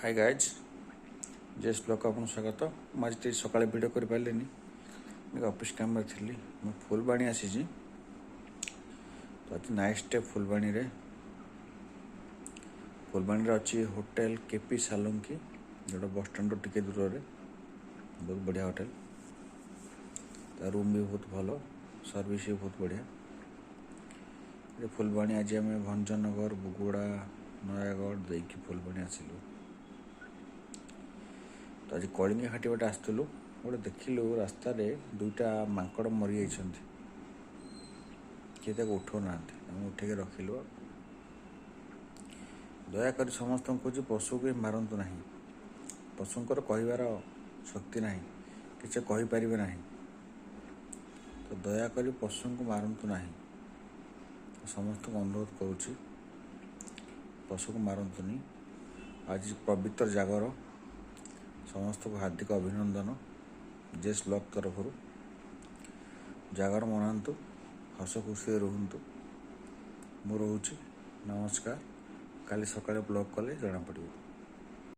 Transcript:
Hi guys जेस blog को आपको स्वागत। मुझे सका वीडियो कर पारे ऑफिस काम में थी। मैं फुलबाणी आसी तो आज नाइट डे फुलबाणी अच्छी होटेल केपी सालुंकी जोटा बस स्टैंड टिके दूर में बहुत बढ़िया होटेल। रूम भी बहुत भल, सर्विस भी बहुत बढ़िया। फुलबाणी आज आम भंजनगर बुगुड़ा नयागढ़ देकी फुलबाणी आसलु। तो आज कलिंग घाटी बाटे आसलु गोटे देखिलु रास्त दुईटा माकड़ मरी जाइछन्ति। किए उठाऊ ना उठे रखिलु। दयाकोरी समस्त कह पशु को मारतु ना। पशुंर कहबार शक्ति ना कि कहीपर ना। तो दयाकोरी पशु को मारतु ना। समस्त को अनुरोध करुच्ची पशु को मारतुनि। आज पवित्र जागर समस्त को हार्दिक अभिनंदन। जेस ब्लॉग तरफ जागर मनातु, हस खुशी रुहतु। मु रोची नमस्कार। काली सकाळे ब्लॉग कले जना पड़ो।